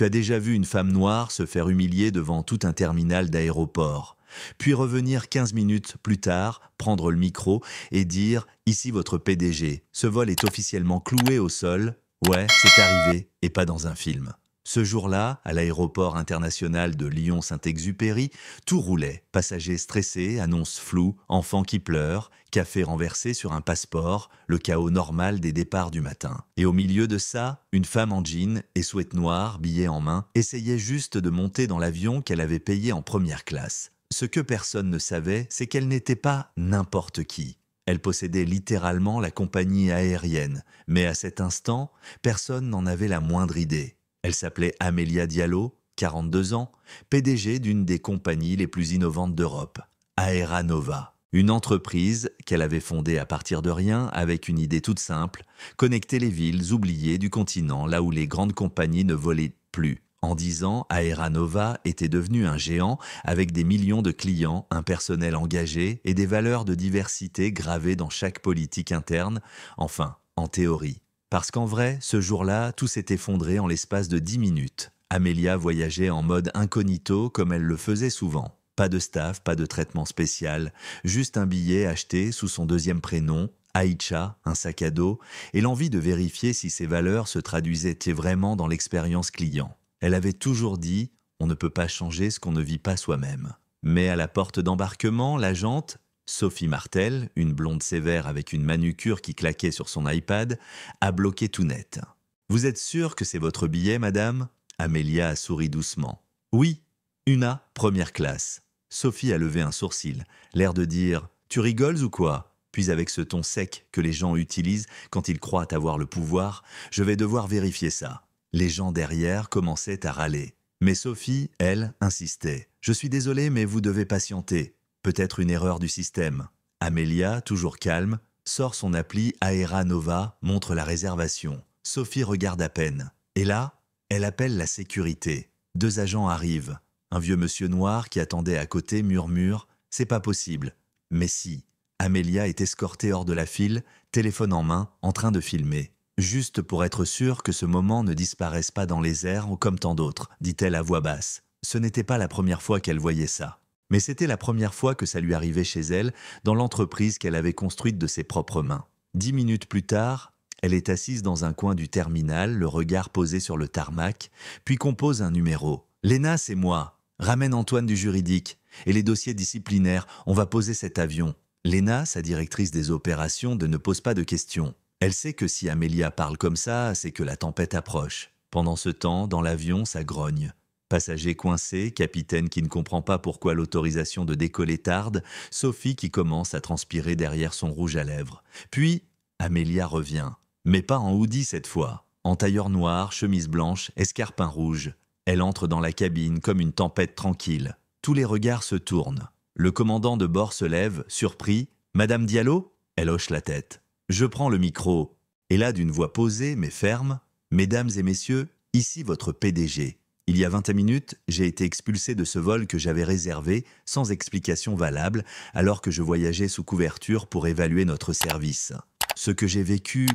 Tu as déjà vu une femme noire se faire humilier devant tout un terminal d'aéroport, puis revenir 15 minutes plus tard, prendre le micro et dire « Ici votre PDG, ce vol est officiellement cloué au sol. Ouais, c'est arrivé, et pas dans un film. » Ce jour-là, à l'aéroport international de Lyon-Saint-Exupéry, tout roulait. Passagers stressés, annonces floues, enfants qui pleurent, café renversé sur un passeport, le chaos normal des départs du matin. Et au milieu de ça, une femme en jean et sweat noir, billet en main, essayait juste de monter dans l'avion qu'elle avait payé en première classe. Ce que personne ne savait, c'est qu'elle n'était pas n'importe qui. Elle possédait littéralement la compagnie aérienne, mais à cet instant, personne n'en avait la moindre idée. Elle s'appelait Amélia Diallo, 42 ans, PDG d'une des compagnies les plus innovantes d'Europe, Aera Nova. Une entreprise qu'elle avait fondée à partir de rien avec une idée toute simple, connecter les villes oubliées du continent là où les grandes compagnies ne volaient plus. En 10 ans, Aera Nova était devenu un géant avec des millions de clients, un personnel engagé et des valeurs de diversité gravées dans chaque politique interne, enfin, en théorie. Parce qu'en vrai, ce jour-là, tout s'est effondré en l'espace de 10 minutes. Amélia voyageait en mode incognito comme elle le faisait souvent. Pas de staff, pas de traitement spécial, juste un billet acheté sous son deuxième prénom, Aïcha, un sac à dos, et l'envie de vérifier si ses valeurs se traduisaient vraiment dans l'expérience client. Elle avait toujours dit « on ne peut pas changer ce qu'on ne vit pas soi-même ». Mais à la porte d'embarquement, l'agente, Sophie Martel, une blonde sévère avec une manucure qui claquait sur son iPad, a bloqué tout net. « Vous êtes sûre que c'est votre billet, madame ?» Amélia a souri doucement. « Oui, Una, première classe. » Sophie a levé un sourcil, l'air de dire « Tu rigoles ou quoi ?» Puis avec ce ton sec que les gens utilisent quand ils croient avoir le pouvoir, « Je vais devoir vérifier ça. » Les gens derrière commençaient à râler. Mais Sophie, elle, insistait. « Je suis désolée, mais vous devez patienter. Peut-être une erreur du système. » Amélia, toujours calme, sort son appli Aera Nova, montre la réservation. Sophie regarde à peine. Et là, elle appelle la sécurité. 2 agents arrivent. Un vieux monsieur noir qui attendait à côté murmure « C'est pas possible ». Mais si, Amélia est escortée hors de la file, téléphone en main, en train de filmer. Juste pour être sûre que ce moment ne disparaisse pas dans les airs comme tant d'autres, dit-elle à voix basse. Ce n'était pas la première fois qu'elle voyait ça. Mais c'était la première fois que ça lui arrivait chez elle, dans l'entreprise qu'elle avait construite de ses propres mains. 10 minutes plus tard, elle est assise dans un coin du terminal, le regard posé sur le tarmac, puis compose un numéro. « Léna, c'est moi. Ramène Antoine du juridique. Et les dossiers disciplinaires, on va poser cet avion. » Léna, sa directrice des opérations, ne pose pas de questions. Elle sait que si Amélia parle comme ça, c'est que la tempête approche. Pendant ce temps, dans l'avion, ça grogne. Passager coincé, capitaine qui ne comprend pas pourquoi l'autorisation de décoller tarde, Sophie qui commence à transpirer derrière son rouge à lèvres. Puis, Amélia revient. Mais pas en hoodie cette fois. En tailleur noir, chemise blanche, escarpin rouge. Elle entre dans la cabine comme une tempête tranquille. Tous les regards se tournent. Le commandant de bord se lève, surpris. « Madame Diallo ?» Elle hoche la tête. Je prends le micro. Et là, d'une voix posée mais ferme, « Mesdames et messieurs, ici votre PDG. Il y a 20 minutes, j'ai été expulsé de ce vol que j'avais réservé, sans explication valable, alors que je voyageais sous couverture pour évaluer notre service. Ce que j'ai vécu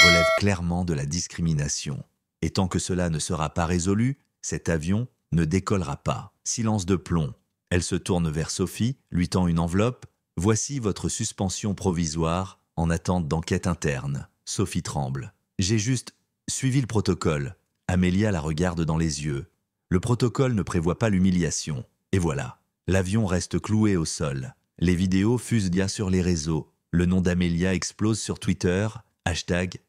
relève clairement de la discrimination. Et tant que cela ne sera pas résolu, cet avion ne décollera pas. » Silence de plomb. Elle se tourne vers Sophie, lui tend une enveloppe. « Voici votre suspension provisoire en attente d'enquête interne. » Sophie tremble. « J'ai juste suivi le protocole. » Amélia la regarde dans les yeux. Le protocole ne prévoit pas l'humiliation. Et voilà. L'avion reste cloué au sol. Les vidéos fusent bien sur les réseaux. Le nom d'Amélia explose sur Twitter.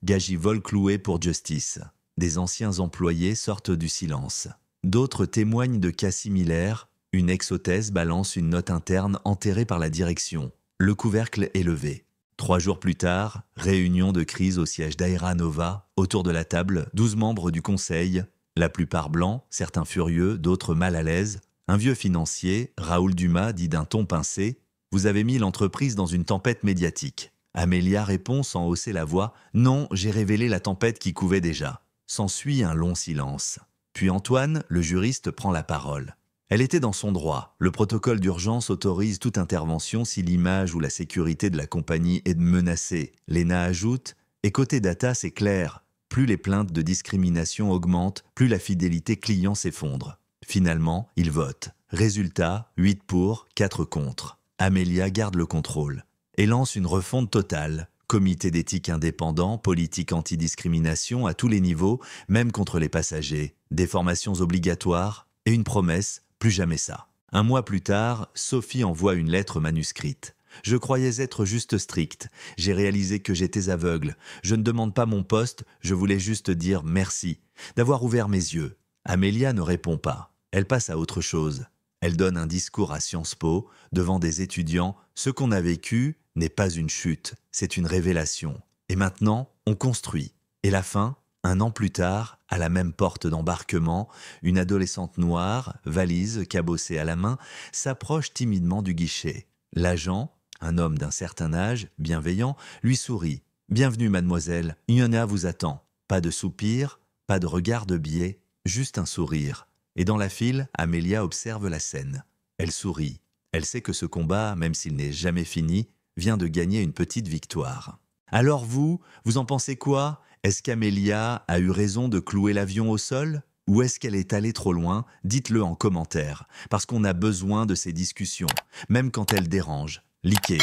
#Gagivol cloué pour justice. Des anciens employés sortent du silence. D'autres témoignent de cas similaires. Une ex-hôtesse balance une note interne enterrée par la direction. Le couvercle est levé. 3 jours plus tard, réunion de crise au siège d'Aera Nova. Autour de la table, 12 membres du conseil, la plupart blancs, certains furieux, d'autres mal à l'aise. Un vieux financier, Raoul Dumas, dit d'un ton pincé « Vous avez mis l'entreprise dans une tempête médiatique. » Amélia répond sans hausser la voix « Non, j'ai révélé la tempête qui couvait déjà. » S'ensuit un long silence. Puis Antoine, le juriste, prend la parole. Elle était dans son droit. Le protocole d'urgence autorise toute intervention si l'image ou la sécurité de la compagnie est menacée. Léna ajoute « Et côté data, c'est clair. Plus les plaintes de discrimination augmentent, plus la fidélité client s'effondre. Finalement, il vote. Résultat, 8 pour, 4 contre. Amelia garde le contrôle et lance une refonte totale. Comité d'éthique indépendant, politique antidiscrimination à tous les niveaux, même contre les passagers, des formations obligatoires et une promesse, plus jamais ça. Un mois plus tard, Sophie envoie une lettre manuscrite. Je croyais être juste stricte. J'ai réalisé que j'étais aveugle. Je ne demande pas mon poste, je voulais juste dire merci, d'avoir ouvert mes yeux. Amelia ne répond pas. Elle passe à autre chose. Elle donne un discours à Sciences Po, devant des étudiants. Ce qu'on a vécu n'est pas une chute, c'est une révélation. Et maintenant, on construit. Et la fin, un an plus tard, à la même porte d'embarquement, une adolescente noire, valise cabossée à la main, s'approche timidement du guichet. L'agent, un homme d'un certain âge, bienveillant, lui sourit. « Bienvenue, mademoiselle, Yona vous attend. » Pas de soupir, pas de regard de biais, juste un sourire. Et dans la file, Amelia observe la scène. Elle sourit. Elle sait que ce combat, même s'il n'est jamais fini, vient de gagner une petite victoire. Alors vous en pensez quoi? Est-ce qu'Amelia a eu raison de clouer l'avion au sol? Ou est-ce qu'elle est allée trop loin? Dites-le en commentaire, parce qu'on a besoin de ces discussions, même quand elles dérangent. Likez,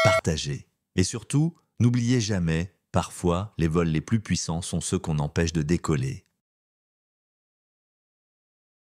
partagez. Et surtout, n'oubliez jamais, parfois, les vols les plus puissants sont ceux qu'on empêche de décoller.